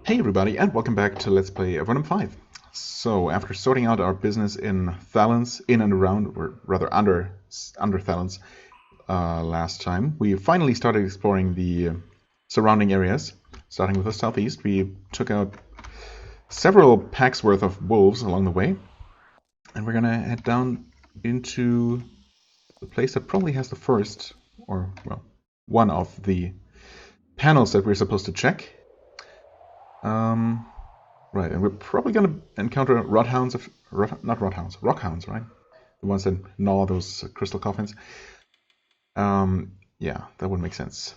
Hey everybody, and welcome back to Let's Play Avernum 5. So, after sorting out our business in Thalons, in and around, or rather under Thalons last time, we finally started exploring the surrounding areas. Starting with the southeast, we took out several packs worth of wolves along the way. And we're gonna head down into the place that probably has the first, or, well, one of the panels that we're supposed to check. Right, and we're probably going to encounter rockhounds, right? The ones that gnaw those crystal coffins. Yeah, that would make sense.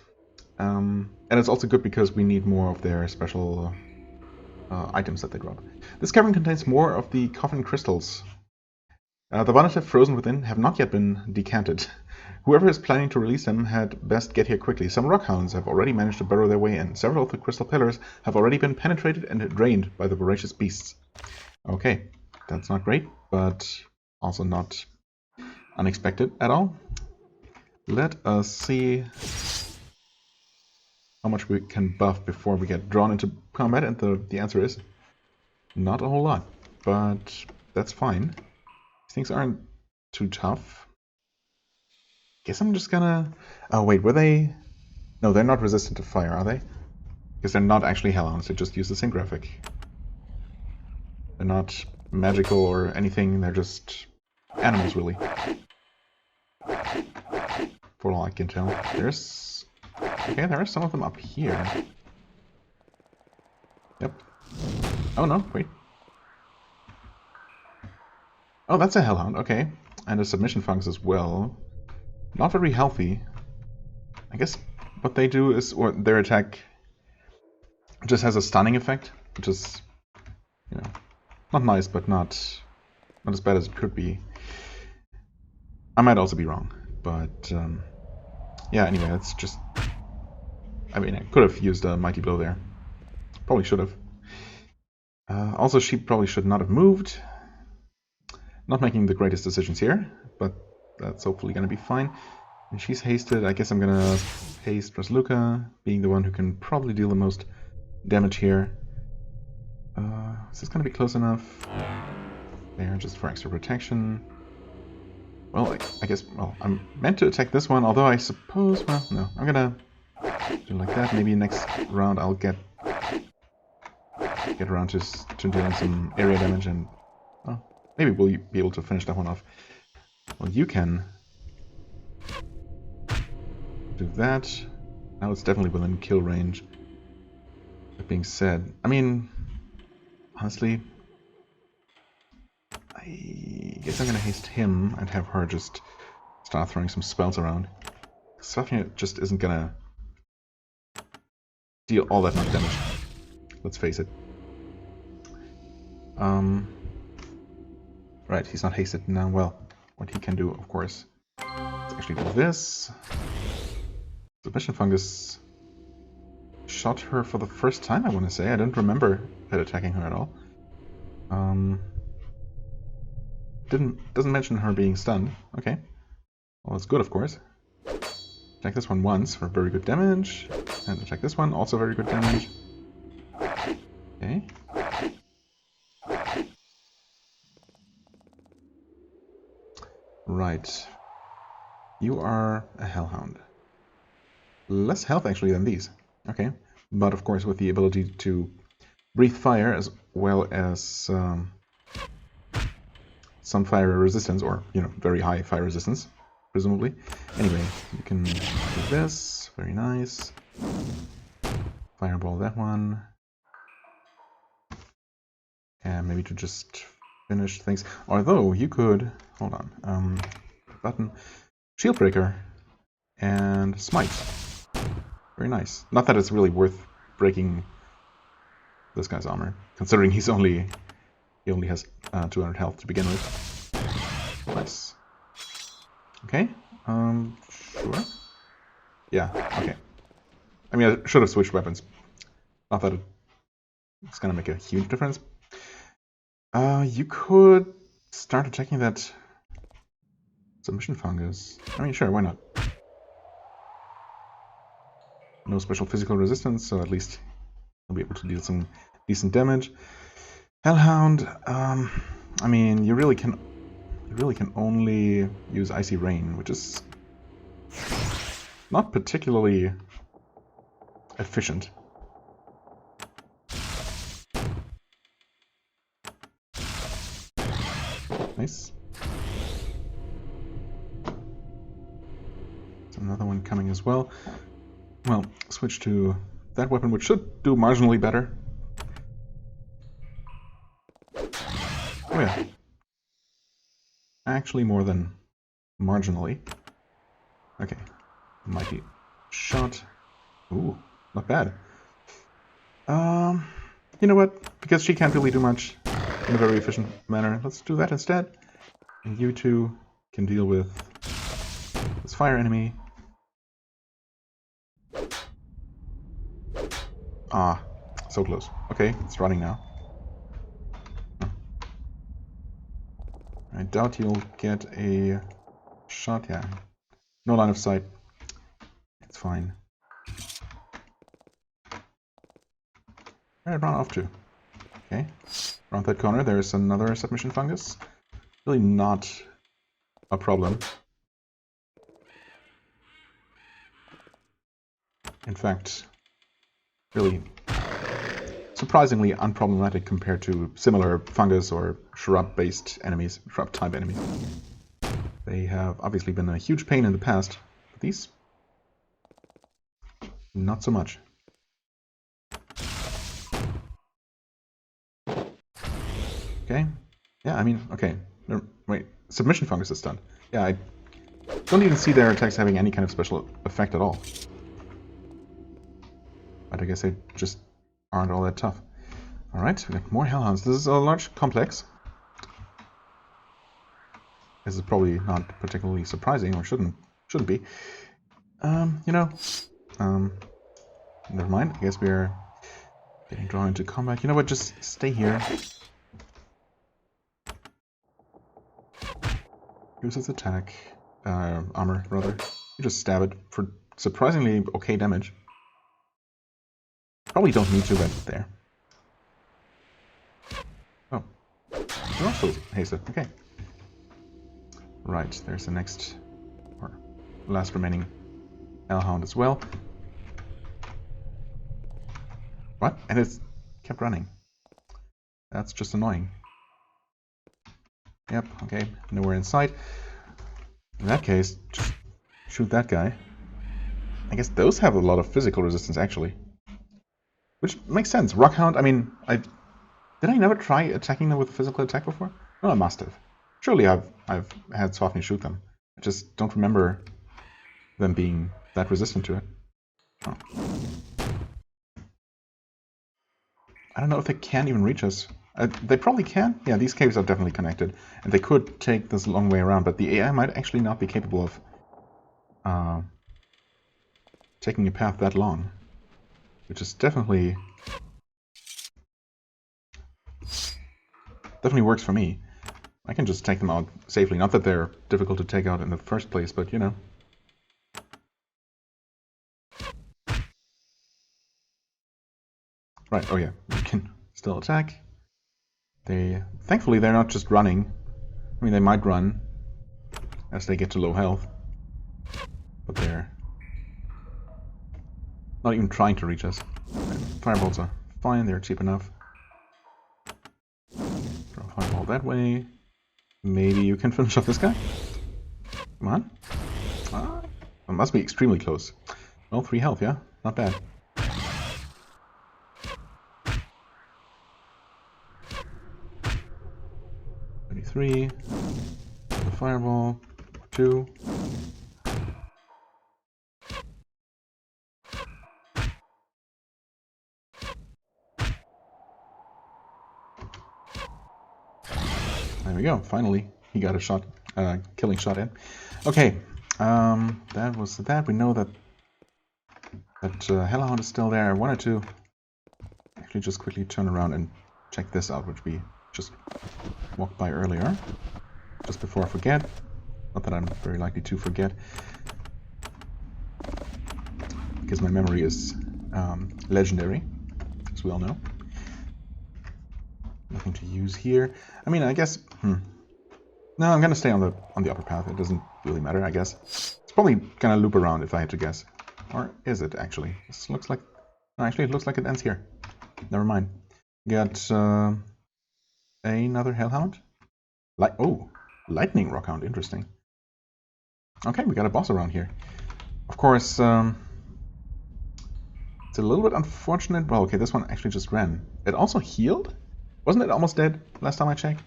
And it's also good because we need more of their special items that they drop. This cavern contains more of the coffin crystals. The vonative frozen within have not yet been decanted. Whoever is planning to release them had best get here quickly. Some rockhounds have already managed to burrow their way in. Several of the crystal pillars have already been penetrated and drained by the voracious beasts. Okay, that's not great, but also not unexpected at all. Let us see how much we can buff before we get drawn into combat, and the answer is not a whole lot, but that's fine. Things aren't too tough. Guess I'm just gonna... Oh wait, were they... No, they're not resistant to fire, are they? Because they're not actually hellhounds, they just use the same graphic. They're not magical or anything, they're just animals, really. For all I can tell. There's... Okay, there are some of them up here. Yep. Oh no, wait. Oh, that's a hellhound, okay. And a submission fungus as well. Not very healthy. I guess what they do is, or their attack just has a stunning effect, which is, you know, not nice, but not as bad as it could be. I might also be wrong, but yeah. Anyway, that's just. I mean, I could have used a mighty blow there. Probably should have. Also, she probably should not have moved. Not making the greatest decisions here, but that's hopefully going to be fine. And she's hasted. I guess I'm going to haste Rasluka, being the one who can probably deal the most damage here. Is this going to be close enough? There, just for extra protection. Well, I guess, well, I'm meant to attack this one, although I suppose, well, no. I'm going to do like that. Maybe next round I'll get around to dealing some area damage, and maybe we'll be able to finish that one off. Well, you can do that. Now it's definitely within kill range. That being said, I mean, honestly, I guess I'm gonna haste him and have her just start throwing some spells around. Stuff here just isn't gonna deal all that much damage. Let's face it. Right, he's not hasted now. Well, what he can do, of course, is actually do this. Submission fungus shot her for the first time, I want to say. I don't remember it attacking her at all. Doesn't mention her being stunned. Okay. Well, it's good, of course. Attack this one once for very good damage. And attack this one, also very good damage. Okay. Right. You are a hellhound. Less health, actually, than these. Okay. But, of course, with the ability to breathe fire, as well as some fire resistance, or, you know, very high fire resistance, presumably. Anyway, you can do this. Very nice. Fireball that one. And maybe to just finish things. Although, you could... Hold on. Button. Shield Breaker. And Smite. Very nice. Not that it's really worth breaking this guy's armor, considering he only has 200 health to begin with. Nice. Okay. Sure. Yeah. Okay. I mean, I should have switched weapons. Not that it's gonna make a huge difference. You could start attacking that submission fungus. I mean, sure, why not? No special physical resistance, so at least I'll be able to deal some decent damage. Hellhound, I mean, you really can only use Icy Rain, which is not particularly efficient. Nice. There's another one coming as well. Well, switch to that weapon, which should do marginally better. Oh yeah. Actually more than marginally. Okay. Mighty shot. Ooh, not bad. You know what? Because she can't really do much in a very efficient manner, let's do that instead. And you two can deal with this fire enemy. Ah, so close. Okay, it's running now. I doubt you'll get a shot. Yeah, no line of sight. It's fine. Where did it run off to? Okay, around that corner there's another submission fungus. Really not a problem. In fact, really surprisingly unproblematic compared to similar fungus or shrub-based enemies, shrub-type enemies. They have obviously been a huge pain in the past, but these, not so much. Okay, yeah, I mean, okay, wait, submission fungus is done. Yeah, I don't even see their attacks having any kind of special effect at all. But I guess they just aren't all that tough. Alright, we got more hellhounds. This is a large complex. This is probably not particularly surprising, or shouldn't be. You know, never mind. I guess we're getting drawn into combat. You know what? Just stay here. Use its attack, armor rather. You just stab it for surprisingly okay damage. Probably don't need to, but there. Oh, you're also hasted. Okay. Right, there's the next, or last remaining hellhound as well. What? And it's kept running. That's just annoying. Yep, okay, nowhere in sight. In that case, just shoot that guy. I guess those have a lot of physical resistance, actually. Which makes sense. Rockhound, I mean, did I never try attacking them with a physical attack before? No, I must have. Surely I've had Swafney shoot them. I just don't remember them being that resistant to it. Oh. I don't know if they can even reach us. They probably can. Yeah, these caves are definitely connected. And they could take this long way around, but the AI might actually not be capable of taking a path that long. Which is definitely works for me. I can just take them out safely. Not that they're difficult to take out in the first place, but you know. Right, oh yeah, you can still attack. Thankfully they're not just running. I mean, they might run as they get to low health. But they're not even trying to reach us. Fireballs are fine, they're cheap enough. Throw a fireball that way. Maybe you can finish off this guy? Come on. Ah, it must be extremely close. Well, 3 health, yeah? Not bad. Three. The fireball. 2. There we go. Finally, he got a shot, killing shot in. Okay, that was that. We know that Hellhound is still there. I wanted to actually just quickly turn around and check this out, which we just walked by earlier, just before I forget. Not that I'm very likely to forget, because my memory is legendary, as as we all know. Nothing to use here. I mean, I guess... No, I'm gonna stay on the upper path. It doesn't really matter, I guess. It's probably gonna loop around if I had to guess. Or is it, actually? This looks like... No, actually, it looks like it ends here. Never mind. Got another Hellhound. Oh, Lightning Rockhound. Interesting. Okay, we got a boss around here. Of course, it's a little bit unfortunate. Well, okay, this one actually just ran. It also healed? Wasn't it almost dead last time I checked?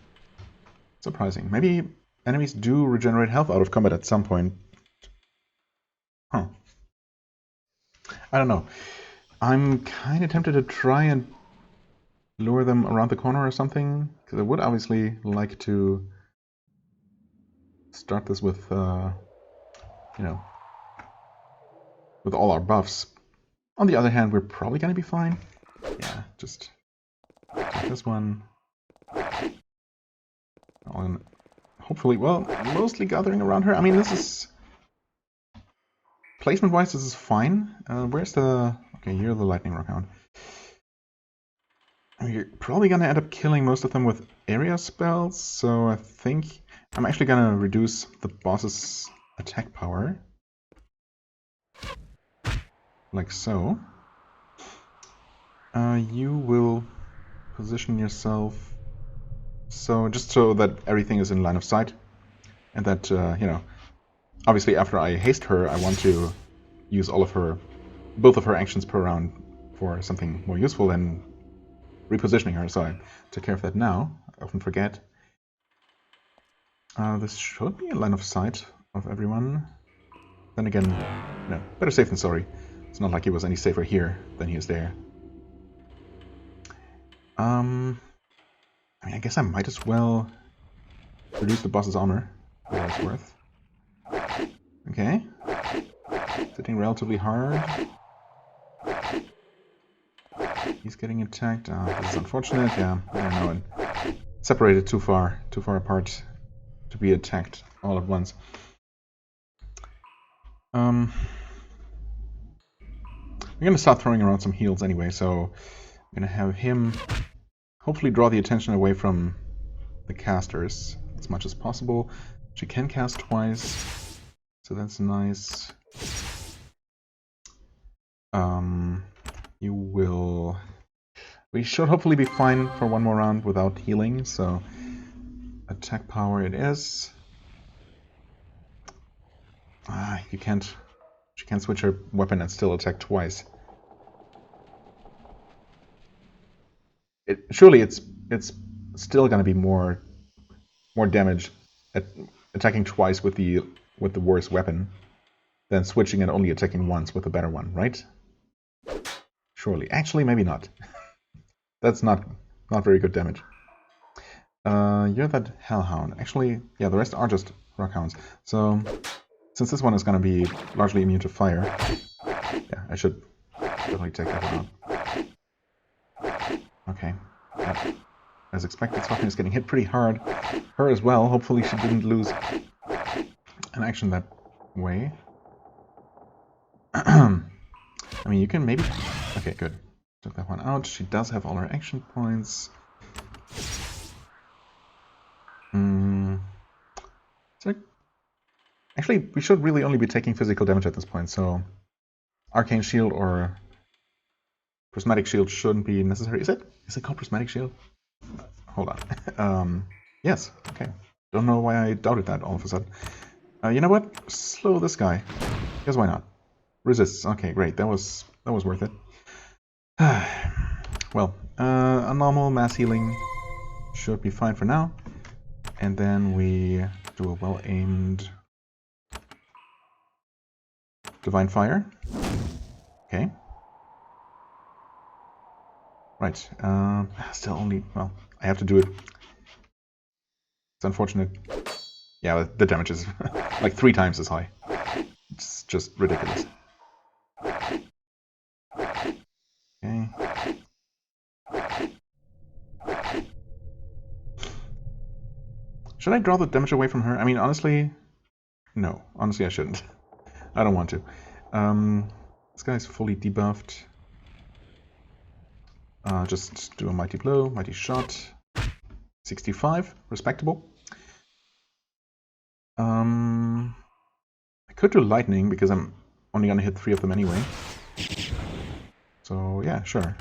Surprising. Maybe enemies do regenerate health out of combat at some point. Huh. I don't know. I'm kind of tempted to try and lure them around the corner or something, because I would obviously like to start this with, you know, with all our buffs. On the other hand, we're probably going to be fine. Yeah, just take this one. And hopefully, well, mostly gathering around her. I mean, this is... Placement-wise, this is fine. Where's the... Okay, you're the Lightning Rockhound. I mean, you're probably going to end up killing most of them with area spells, so I think I'm actually going to reduce the boss's attack power. Like so. You will position yourself just so that everything is in line of sight. And that, you know, obviously after I haste her, I want to use both of her actions per round for something more useful than repositioning her, so I take care of that now. I often forget. This should be in line of sight of everyone. Then again, no, better safe than sorry. It's not like he was any safer here than he is there. I mean, I guess I might as well reduce the boss's armor for what it's worth. Okay. Hitting relatively hard. He's getting attacked. This is unfortunate. Yeah, I don't know. And separated too far apart to be attacked all at once. We're gonna start throwing around some heals anyway, so I'm gonna have him hopefully draw the attention away from the casters as much as possible. She can cast twice, so that's nice. You will... We should hopefully be fine for one more round without healing, so attack power it is. She can't switch her weapon and still attack twice. Surely it's still gonna be more damage at attacking twice with the worse weapon than switching and only attacking once with the better one, right? Surely. Actually, maybe not. That's not very good damage. You're that Hellhound. Actually, yeah, the rest are just Rockhounds. So, since this one is going to be largely immune to fire, yeah, I should definitely take that one out. Okay. Yep. As expected, Soften is getting hit pretty hard. Her as well. Hopefully she didn't lose an action that way. I mean, you can maybe... Okay, good. Took that one out. She does have all her action points. So actually, we should really only be taking physical damage at this point, so Arcane Shield or Prismatic Shield shouldn't be necessary. Is it called Prismatic Shield? Hold on. Yes, okay. Don't know why I doubted that all of a sudden. You know what? Slow this guy. Guess why not? Resists. Okay, great. That was worth it. Well, a normal mass healing should be fine for now. And then we do a well-aimed Divine Fire. Okay. Right. Still only... Well, I have to do it. It's unfortunate. Yeah, the damage is like 3 times as high. It's just ridiculous. Okay. Should I draw the damage away from her? I mean, honestly, no. Honestly, I shouldn't. I don't want to. This guy's fully debuffed. Just do a mighty blow, mighty shot. 65, respectable. I could do lightning because I'm only gonna hit 3 of them anyway. So yeah, sure.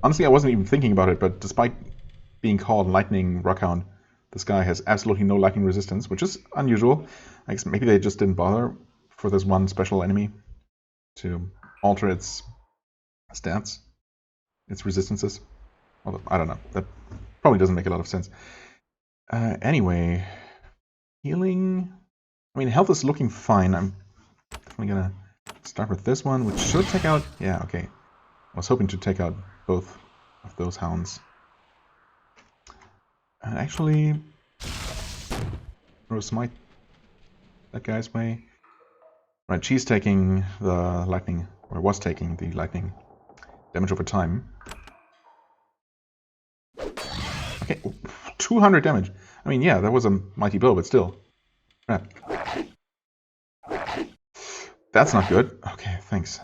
Honestly, I wasn't even thinking about it, but despite being called Lightning Rockhound, this guy has absolutely no lightning resistance, which is unusual. I guess maybe they just didn't bother for this one special enemy to alter its stats, its resistances. Although, I don't know. That probably doesn't make a lot of sense. Anyway, healing. I mean, health is looking fine. I'm definitely gonna start with this one, which should take out... Yeah, okay. I was hoping to take out both of those hounds. And actually, throw a smite that guy's way. Right, she's taking the lightning, or was taking the lightning damage over time. Okay, 200 damage. I mean, yeah, that was a mighty blow, but still. Crap. That's not good. Okay, thanks.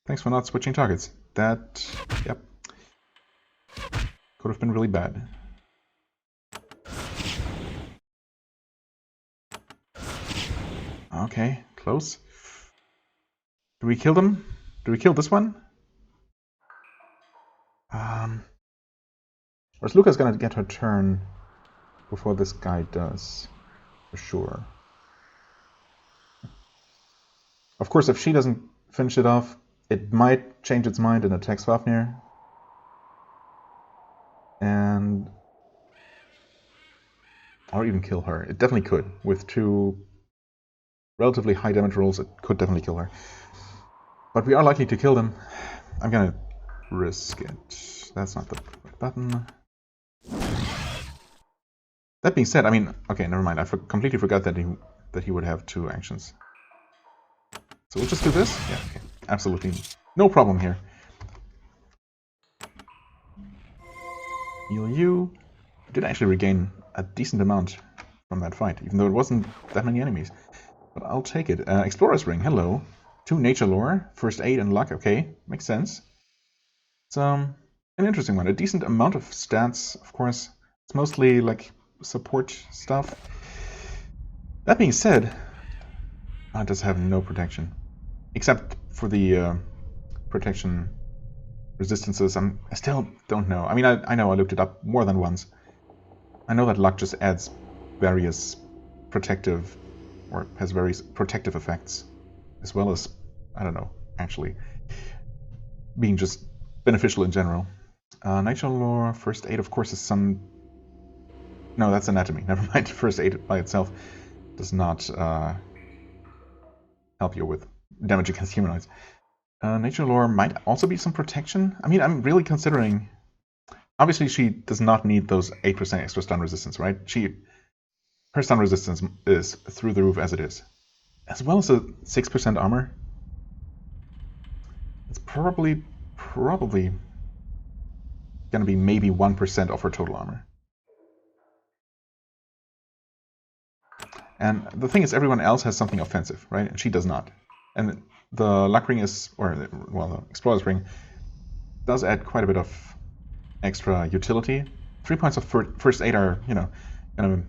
Thanks for not switching targets. That, yep, could have been really bad. Okay, close. Do we kill them? Do we kill this one? Or is Luca's gonna get her turn before this guy does? For sure. Of course, if she doesn't finish it off, it might change its mind and attack Fafnir. And... or even kill her. It definitely could. With 2 relatively high damage rolls, it could definitely kill her. But we are likely to kill them. I'm gonna risk it. That's not the right button. That being said, I mean, okay, never mind. I completely forgot that he would have 2 actions. So we'll just do this? Yeah, okay. Absolutely no problem here. Heal you. We did actually regain a decent amount from that fight, even though it wasn't that many enemies. But I'll take it. Explorer's Ring, hello. 2 nature lore, first aid and luck, okay, makes sense. It's an interesting one. A decent amount of stats, of course. It's mostly like support stuff. That being said, it does have no protection. Except for the protection resistances. I still don't know. I mean, I know I looked it up more than once. I know that luck just adds various protective, or has various protective effects, as well as, I don't know, actually, being just beneficial in general. Nature lore, first aid, of course, is some... No, that's anatomy. Never mind. First aid by itself does not help you with damage against humanoids. Nature lore might also be some protection. I mean, I'm really considering... Obviously, she does not need those 8% extra stun resistance, right? Her stun resistance is through the roof as it is. As well as a 6% armor. It's probably gonna be maybe 1% of her total armor. And the thing is, everyone else has something offensive, right? And she does not. And the luck ring is, or well, the explorer's ring does add quite a bit of extra utility. 3 points of first aid are, you know, gonna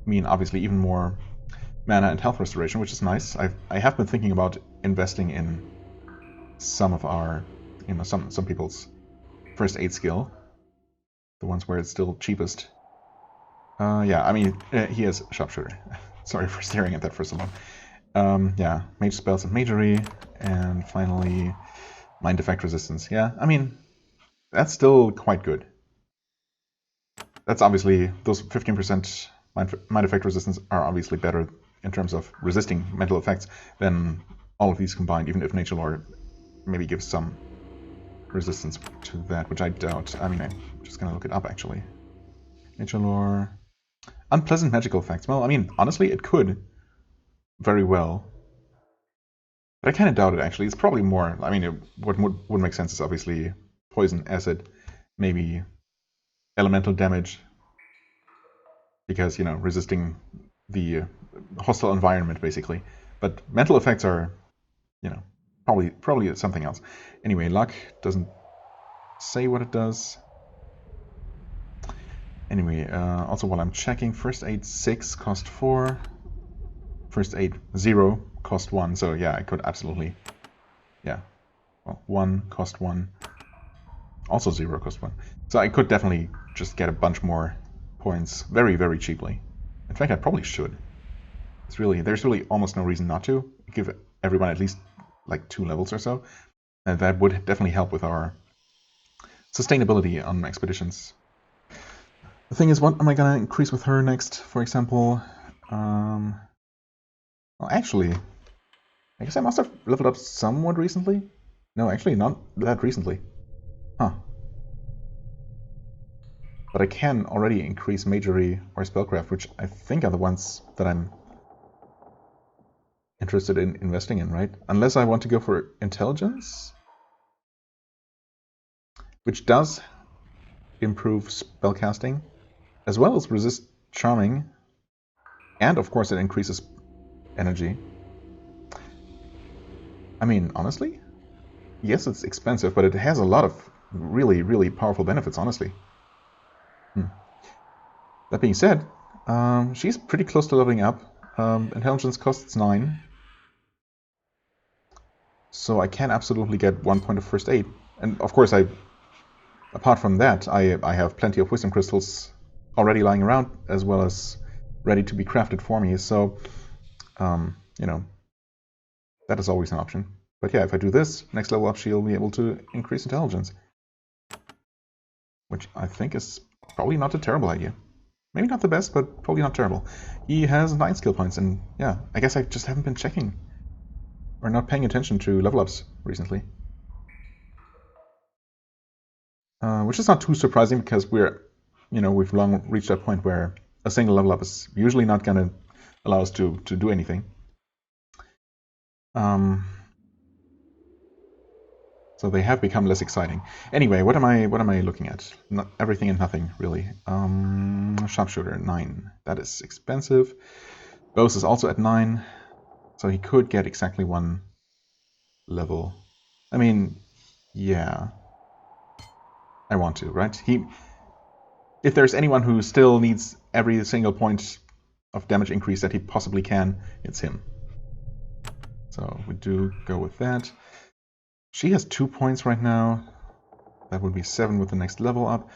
mean obviously even more mana and health restoration, which is nice. I have been thinking about investing in some of our, you know, some people's first aid skill, the ones where it's still cheapest. Yeah, I mean, he is sharpshooter. Sorry for staring at that for so long. Yeah, mage spells and magery, and finally mind effect resistance. Yeah, I mean, that's still quite good. That's obviously, those 15% mind effect resistance are obviously better in terms of resisting mental effects than all of these combined, even if nature lore maybe gives some resistance to that, which I doubt. I mean, I'm just gonna look it up actually. Nature lore. Unpleasant magical effects. Well, I mean, honestly, it could very well. But I kind of doubt it, actually. It's probably more... I mean, what would make sense is obviously poison, acid, maybe elemental damage. Because, you know, resisting the hostile environment, basically. But mental effects are, you know, Probably it's something else. Anyway, luck doesn't say what it does. Anyway, also while I'm checking, first aid 6 cost 4. First aid 0 cost 1. So yeah, I could absolutely, yeah. Well, 1 cost 1. Also 0 cost 1. So I could definitely just get a bunch more points very, very cheaply. In fact, I probably should. There's really almost no reason not to. Give everyone at least like 2 levels or so. And that would definitely help with our sustainability on expeditions. The thing is, what am I going to increase with her next, for example? Well, actually, I guess I must have leveled up somewhat recently. No, actually, not that recently. Huh. But I can already increase Magery or Spellcraft, which I think are the ones that I'm interested in investing in, right? Unless I want to go for Intelligence, which does improve spellcasting, as well as resist Charming, and of course it increases energy. I mean, honestly, yes, it's expensive, but it has a lot of really, really powerful benefits, honestly. That being said, she's pretty close to leveling up. Intelligence costs 9. So I can absolutely get 1 point of first aid. And of course, apart from that, I have plenty of wisdom crystals already lying around, as well as ready to be crafted for me. So, you know, that is always an option. But yeah, if I do this, next level up, she'll be able to increase intelligence. Which I think is probably not a terrible idea. Maybe not the best, but probably not terrible. He has 9 skill points, and yeah, I guess I just haven't been checking or not paying attention to level ups recently. Which is not too surprising because we've long reached that point where a single level up is usually not going to allow us to do anything. So they have become less exciting. Anyway, what am I looking at? Not everything and nothing, really. Sharpshooter 9. That is expensive. Bows is also at 9, so he could get exactly 1 level. I mean, yeah. I want to, right? If there's anyone who still needs every single point of damage increase that he possibly can, it's him. So we do go with that. She has 2 points right now. That would be 7 with the next level up.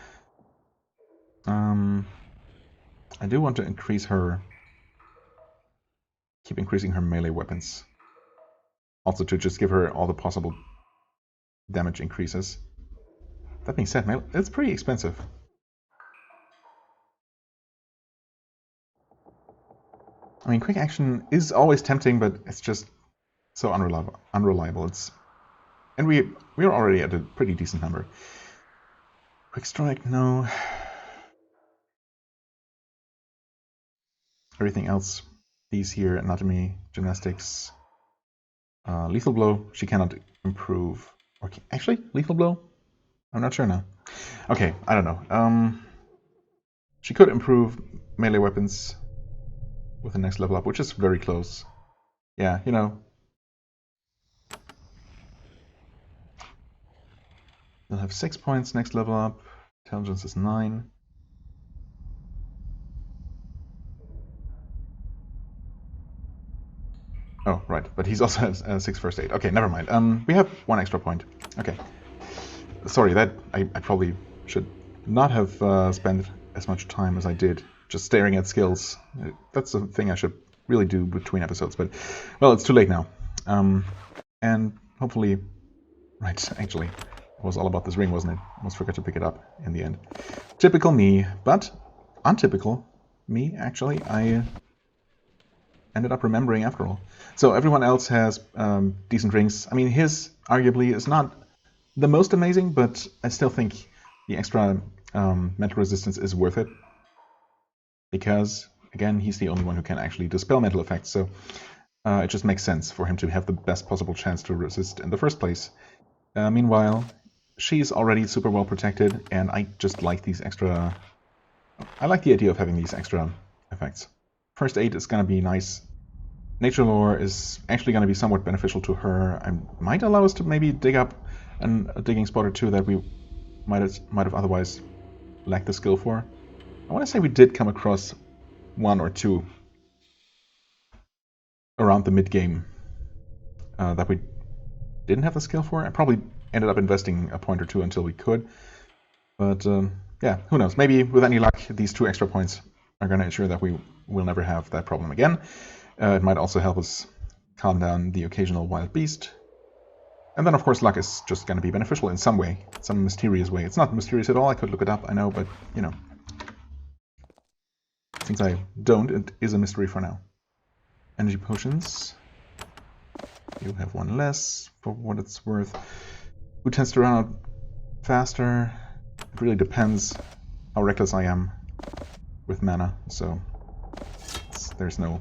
I do want to keep increasing her melee weapons. Also to just give her all the possible damage increases. That being said, it's pretty expensive. I mean, quick action is always tempting, but it's just so unreliable. And we're already at a pretty decent number. Quick strike, no. Everything else, these here, anatomy, gymnastics, lethal blow, she cannot improve. Or actually, lethal blow? I'm not sure now. Okay, I don't know. She could improve melee weapons with the next level up, which is very close. Yeah, you know. You'll have 6 points next level up. Intelligence is 9. Oh, right, but he's also has 6 first aid. Okay, never mind. We have 1 extra point. Okay. Sorry, that I probably should not have spent as much time as I did just staring at skills. That's the thing I should really do between episodes, but, well, it's too late now. And hopefully... Right, actually, it was all about this ring, wasn't it? Almost forgot to pick it up in the end. Typical me, but untypical me, actually. I ended up remembering after all. So everyone else has decent rings. I mean, his arguably is not the most amazing, but I still think the extra mental resistance is worth it. Because, again, he's the only one who can actually dispel mental effects, so it just makes sense for him to have the best possible chance to resist in the first place. Meanwhile, she's already super well protected, and I just like these extra... I like the idea of having these extra effects. First aid is going to be nice nature lore is actually going to be somewhat beneficial to her. I might allow us to maybe dig up a digging spot or two that we might have otherwise lacked the skill for. I want to say we did come across one or two around the mid-game that we didn't have the skill for. I probably ended up investing a point or two until we could. But yeah, who knows? Maybe with any luck, these 2 extra points are going to ensure that we will never have that problem again. It might also help us calm down the occasional wild beast. And then, of course, luck is just going to be beneficial in some way, some mysterious way. It's not mysterious at all. I could look it up, I know, but, you know. Since I don't, it is a mystery for now. Energy potions. You have 1 less, for what it's worth. Who tends to run out faster? It really depends how reckless I am with mana, so there's no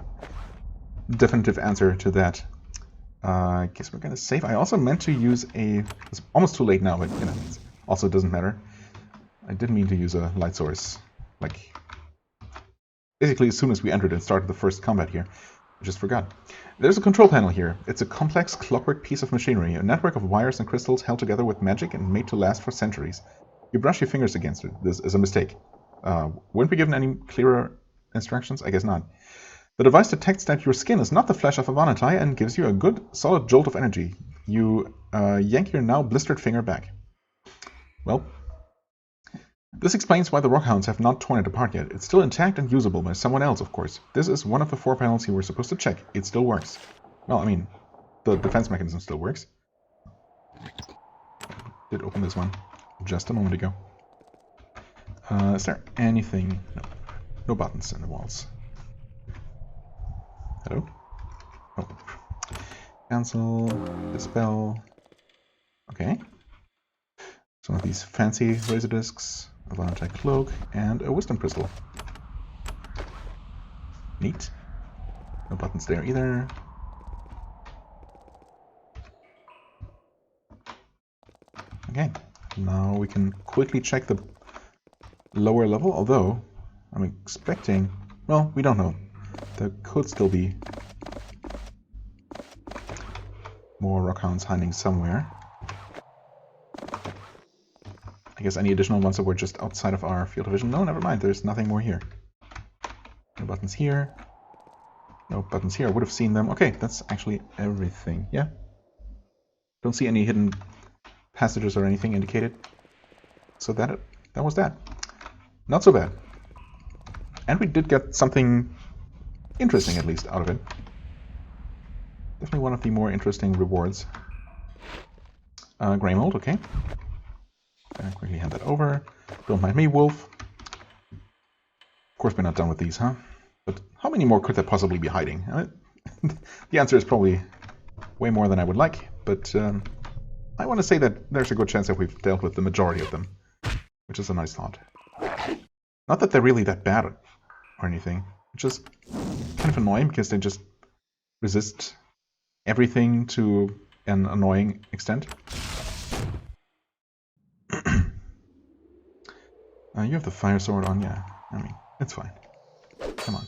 definitive answer to that. I guess we're gonna save. I also meant to use it's almost too late now, but you know, it also doesn't matter. I didn't mean to use a light source, like basically as soon as we entered and started the first combat here. I just forgot. There's a control panel here. It's a complex clockwork piece of machinery, a network of wires and crystals held together with magic and made to last for centuries. You brush your fingers against it. This is a mistake. Weren't we given any clearer instructions? I guess not. The device detects that your skin is not the flesh of a vanatai and gives you a good, solid jolt of energy. You yank your now blistered finger back. Well, this explains why the rockhounds have not torn it apart yet. It's still intact and usable by someone else, of course. This is one of the 4 panels you were supposed to check. It still works. Well, I mean, the defense mechanism still works. Did open this one just a moment ago. Is there anything? No. No buttons in the walls. Hello? Oh. Cancel. Dispel. Okay. Some of these fancy razor discs. A Valentine cloak. And a wisdom crystal. Neat. No buttons there either. Okay. Now we can quickly check the lower level, although I'm expecting... Well, we don't know. There could still be more rockhounds hiding somewhere. I guess any additional ones that were just outside of our field of vision. No, never mind. There's nothing more here. No buttons here. No buttons here. I would have seen them. Okay, that's actually everything. Yeah. Don't see any hidden passages or anything indicated. So that was that. Not so bad. And we did get something interesting, at least, out of it. Definitely one of the more interesting rewards. Grey mold, okay. I'll quickly hand that over. Don't mind me, wolf. Of course we're not done with these, huh? But how many more could there possibly be hiding? The answer is probably way more than I would like, but I want to say that there's a good chance that we've dealt with the majority of them, which is a nice thought. Not that they're really that bad or anything. It's just kind of annoying because they just resist everything to an annoying extent. You have the fire sword on, yeah. I mean, it's fine. Come on.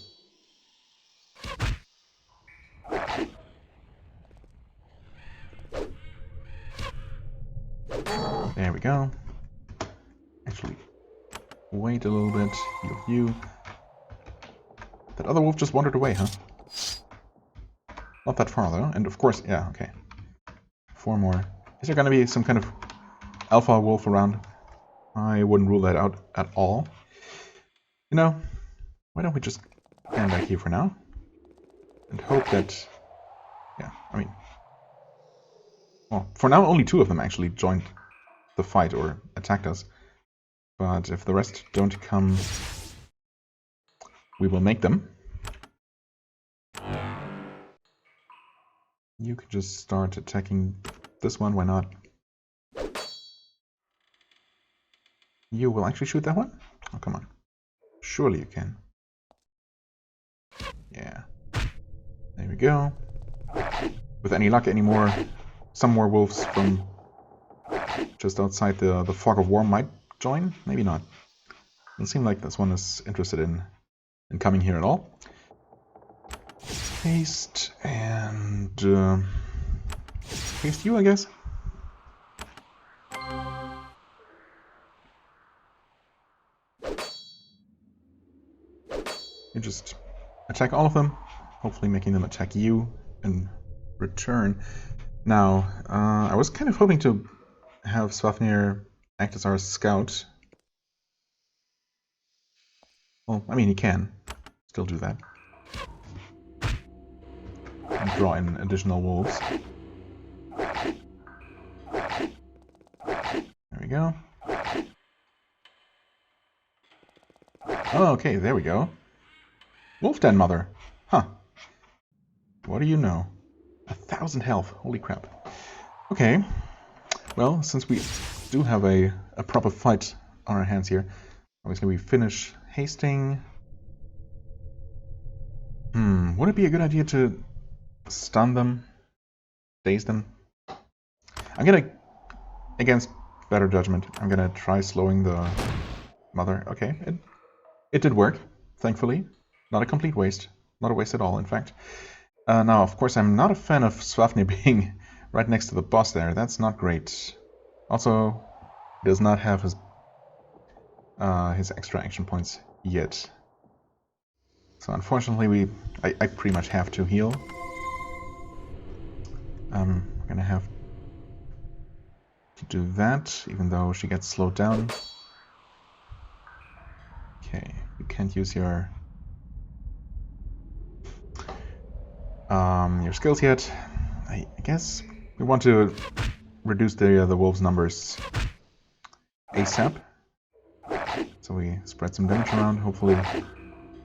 There we go. Actually, wait a little bit. Heal you. That other wolf just wandered away, huh? Not that far, though. And of course, yeah, okay. 4 more. Is there gonna be some kind of alpha wolf around? I wouldn't rule that out at all. You know, why don't we just stand back here for now? And hope that... Yeah, I mean... Well, for now only 2 of them actually joined the fight or attacked us. But if the rest don't come, we will make them. You can just start attacking this one, why not? You will actually shoot that one? Oh, come on. Surely you can. Yeah. There we go. With any luck, some more wolves from just outside the fog of war might join? Maybe not. Doesn't seem like this one is interested in coming here at all. Haste and haste you, I guess. You just attack all of them, hopefully making them attack you in return. Now, I was kind of hoping to have Swafnir act as our scout. Well, I mean, he can still do that. And draw in additional wolves. There we go. Oh, okay, there we go. Wolf Den Mother. Huh. What do you know? 1,000 health. Holy crap. Okay. Well, since we do have a proper fight on our hands here, obviously we finish hasting. Would it be a good idea to stun them? Daze them? I'm gonna, against better judgment, I'm gonna try slowing the mother. Okay, it did work, thankfully. Not a complete waste. Not a waste at all, in fact. Now, of course, I'm not a fan of Swafnir being right next to the boss there. That's not great. Also, he does not have his extra action points yet. So unfortunately, I pretty much have to heal. I'm gonna have to do that, even though she gets slowed down. Okay, you can't use your skills yet. I guess we want to reduce the wolves' numbers ASAP. So we spread some damage around, hopefully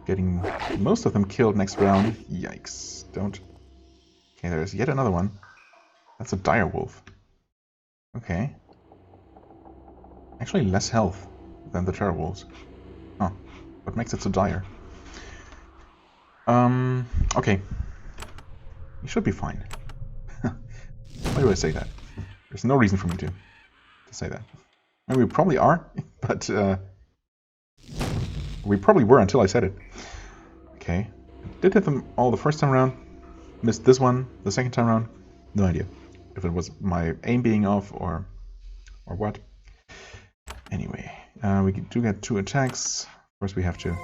getting most of them killed next round. Yikes, don't. Okay, there's yet another one. That's a dire wolf. Okay. Actually less health than the terror wolves. Huh. What makes it so dire? Okay. You should be fine. Why do I say that? There's no reason for me to say that. I mean, we probably are, but we probably were until I said it. Okay. Did hit them all the first time around. Missed this one the second time around. No idea if it was my aim being off or what. Anyway, we do get 2 attacks. Of course, we have to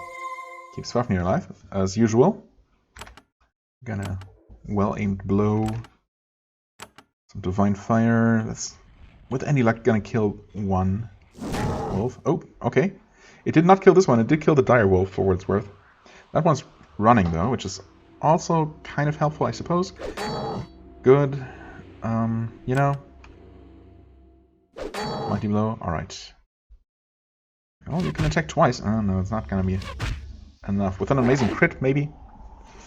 keep Swafnir alive, as usual. Gonna well-aimed blow. Some divine fire. That's, with any luck, gonna kill one wolf. Oh, okay. It did not kill this one. It did kill the dire wolf, for what it's worth. That one's running, though, which is also kind of helpful, I suppose. Good. You know. Mighty blow. Alright. Oh, you can attack twice. Oh, no, it's not gonna be enough. With an amazing crit, maybe?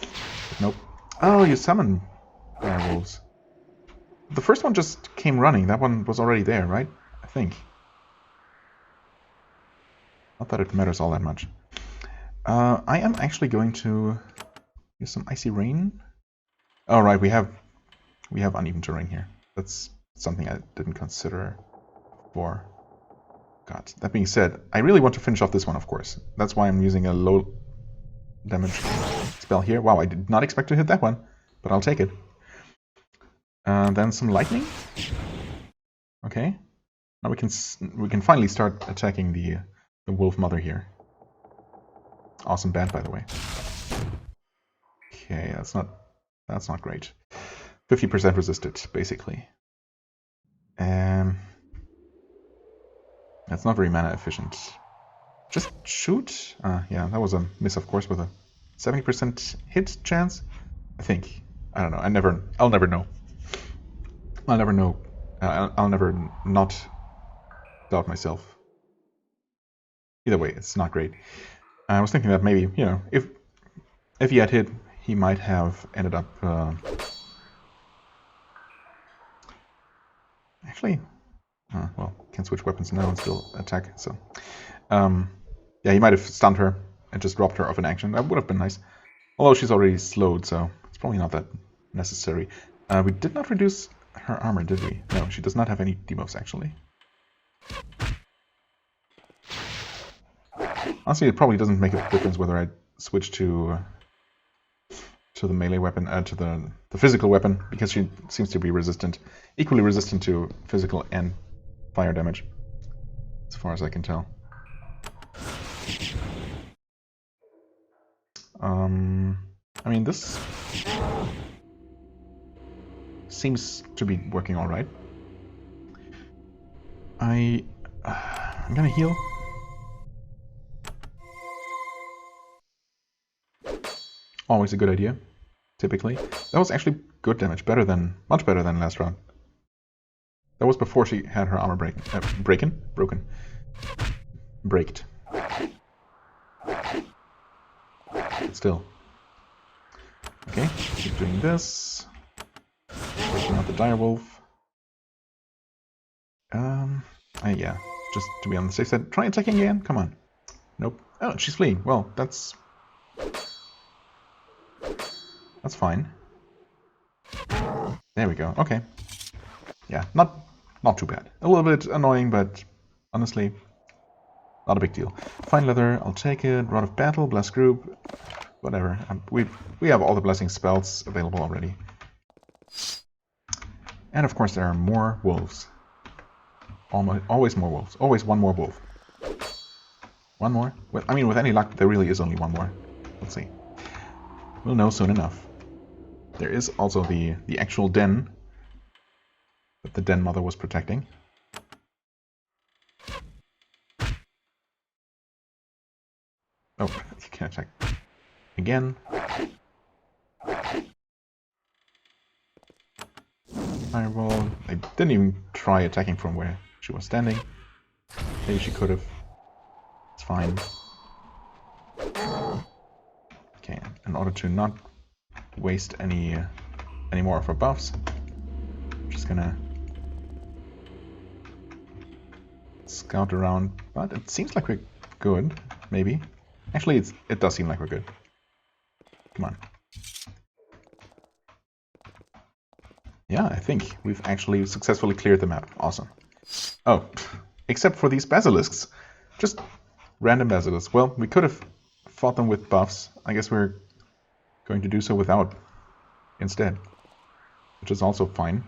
But nope. Oh, you summon dire wolves. The first one just came running. That one was already there, right? I think. Not that it matters all that much. I am actually going to use some icy rain. Oh, right, we have uneven terrain here. That's something I didn't consider before. God, that being said, I really want to finish off this one, of course. That's why I'm using a low damage spell here. Wow, I did not expect to hit that one, but I'll take it. Then some lightning. Okay. Now we can finally start attacking the wolf mother here. Awesome band, by the way. Okay, that's not great. 50% resisted, basically. That's not very mana efficient. Just shoot? Yeah, that was a miss, of course, with a 70% hit chance. I think. I don't know. I'll never know. I'll never know. I'll never not doubt myself. Either way, it's not great. I was thinking that maybe, you know, if he had hit, he might have ended up... Actually... well, can switch weapons now and still attack, so... yeah, he might have stunned her and just dropped her off in action. That would have been nice. Although she's already slowed, so it's probably not that necessary. We did not reduce her armor, did we? No, she does not have any debuffs, actually. Honestly, it probably doesn't make a difference whether I switch to to the melee weapon, to the physical weapon, because she seems to be equally resistant to physical and fire damage, as far as I can tell. I mean, this seems to be working all right. I'm gonna heal. Always a good idea, typically. That was actually good damage, much better than last round. That was before she had her armor broken. Braked. But still. Okay, keep doing this. Taking out the direwolf. Yeah, just to be on the safe side. Try attacking again? Come on. Nope. Oh, she's fleeing. Well, that's fine. There we go. Okay. Yeah, not too bad. A little bit annoying, but honestly, not a big deal. Fine leather, I'll take it. Rod of battle, bless group, whatever. We have all the blessing spells available already. And of course, there are more wolves. Always more wolves. Always one more wolf. One more? I mean, with any luck, there really is only one more. Let's see. We'll know soon enough. There is also the actual den that the den mother was protecting. Oh, you can attack again. Fireball. I didn't even try attacking from where she was standing. Maybe she could have. It's fine. Okay, in order to not waste any more of her buffs, I'm just gonna scout around. But it seems like we're good. Maybe. Actually, it does seem like we're good. Come on. Yeah, I think we've actually successfully cleared the map. Awesome. Oh, except for these basilisks. Just random basilisks. Well, we could have fought them with buffs. I guess we're going to do so without instead, which is also fine.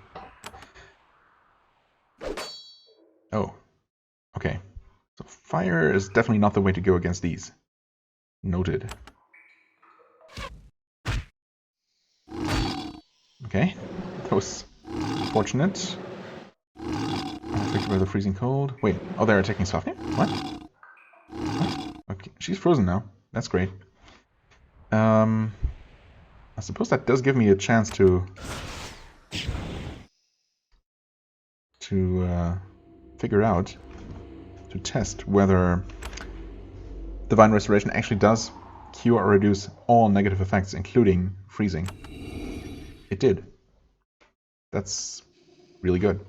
Oh, okay. So fire is definitely not the way to go against these. Noted. Okay, that was fortunate. Affected by the freezing cold. Wait, oh, they're attacking Sofia? What? Okay, she's frozen now. That's great. I suppose that does give me a chance to figure out, to test whether Divine Restoration actually does cure or reduce all negative effects, including freezing. It did. That's really good.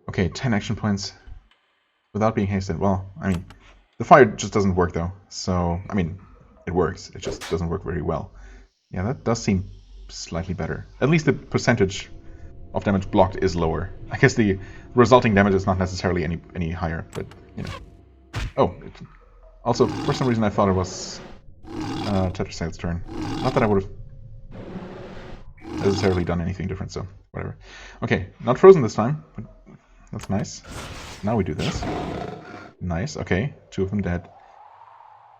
Okay, 10 action points without being hasted. Well, I mean, the fire just doesn't work though. So, I mean, it works. It just doesn't work very well. Yeah, that does seem slightly better. At least the percentage of damage blocked is lower. I guess the resulting damage is not necessarily any higher, but, you know. Oh, also, for some reason I thought it was Tetrasail's turn. Not that I would have necessarily done anything different, so whatever. Okay, not frozen this time, but that's nice. Now we do this. Nice, okay, 2 of them dead.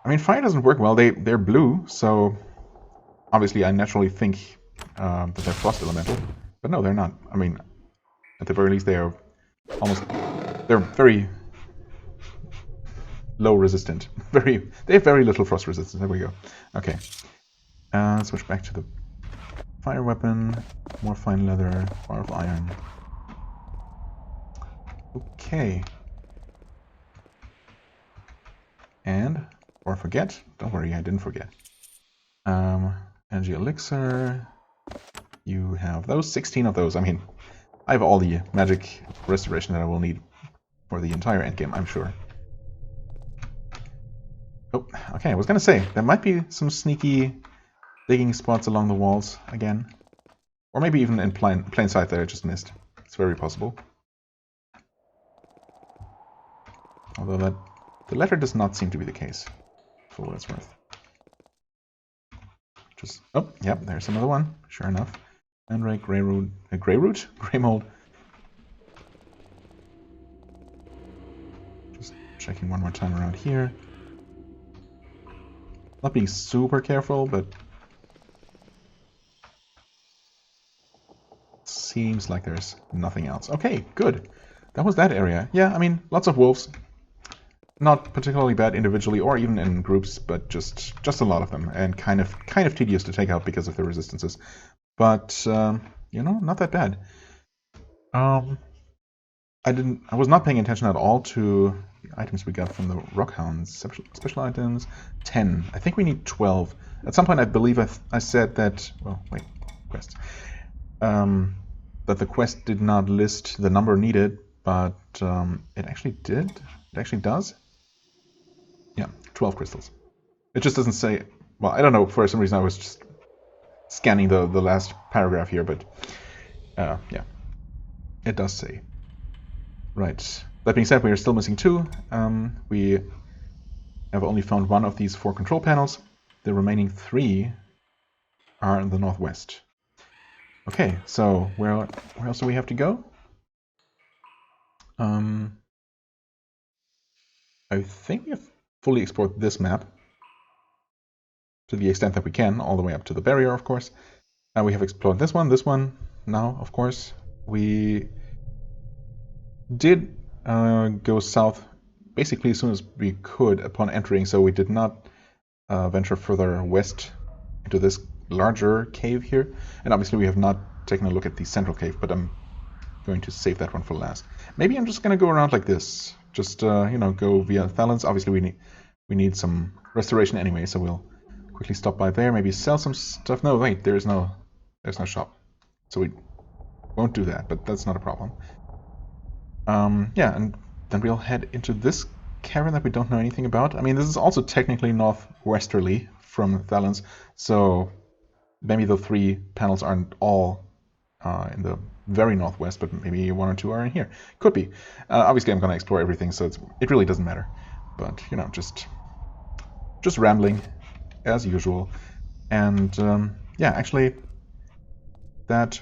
I mean, fire doesn't work well. They're blue, so obviously I naturally think that they're frost elemental, but no, they're not. I mean, at the very least, they're very low resistant. They have very little frost resistance. There we go. Okay, switch back to the fire weapon. More fine leather, bar of iron. Okay. And, or forget, don't worry, I didn't forget. Energy elixir, you have those, 16 of those. I mean, I have all the magic restoration that I will need for the entire endgame, I'm sure. Oh, okay, I was gonna say, there might be some sneaky digging spots along the walls again. Or maybe even in plain sight that I just missed. It's very possible. Although the latter does not seem to be the case, for what it's worth. Just, oh, yep, there's another one. Sure enough. Mandrake, Grey Root, Grey Root? Grey Mold. Just checking one more time around here. Not being super careful, but seems like there's nothing else. Okay, good. That was that area. Yeah, I mean, lots of wolves. Not particularly bad individually or even in groups, but just a lot of them, and kind of tedious to take out because of the resistances. But you know, not that bad. I was not paying attention at all to the items we got from the Rockhounds. Special items, 10. I think we need 12. At some point, I believe I said that. Well, wait, quests. That the quest did not list the number needed, but it actually did. It actually does. Yeah, 12 crystals. It just doesn't say... Well, I don't know, for some reason I was just scanning the last paragraph here, but yeah, it does say. Right. That being said, we are still missing 2. We have only found 1 of these 4 control panels. The remaining 3 are in the northwest. Okay, so where else do we have to go? I think we have fully explored this map to the extent that we can, all the way up to the barrier, of course. We have explored this one now, of course. We did go south basically as soon as we could upon entering, so we did not venture further west into this larger cave here. And obviously we have not taken a look at the central cave, but I'm going to save that one for last. Maybe I'm just going to go around like this. Just, you know, go via Thalons. Obviously we need some restoration anyway, so we'll quickly stop by there, maybe sell some stuff. No, wait, there's no shop. So we won't do that, but that's not a problem. Yeah, and then we'll head into this cavern that we don't know anything about. I mean, this is also technically northwesterly from Thalons, so maybe the 3 panels aren't all in the very northwest, but maybe 1 or 2 are in here. Could be. Obviously, I'm going to explore everything, so it really doesn't matter. But, you know, just rambling as usual. And yeah, actually, that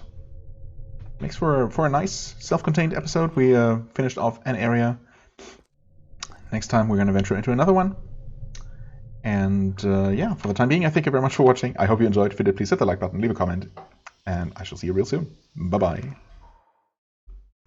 makes for a nice self-contained episode. We finished off an area. Next time we're going to venture into another one. And yeah, for the time being, I thank you very much for watching. I hope you enjoyed. If you did, please hit the like button, leave a comment, and I shall see you real soon. Bye-bye.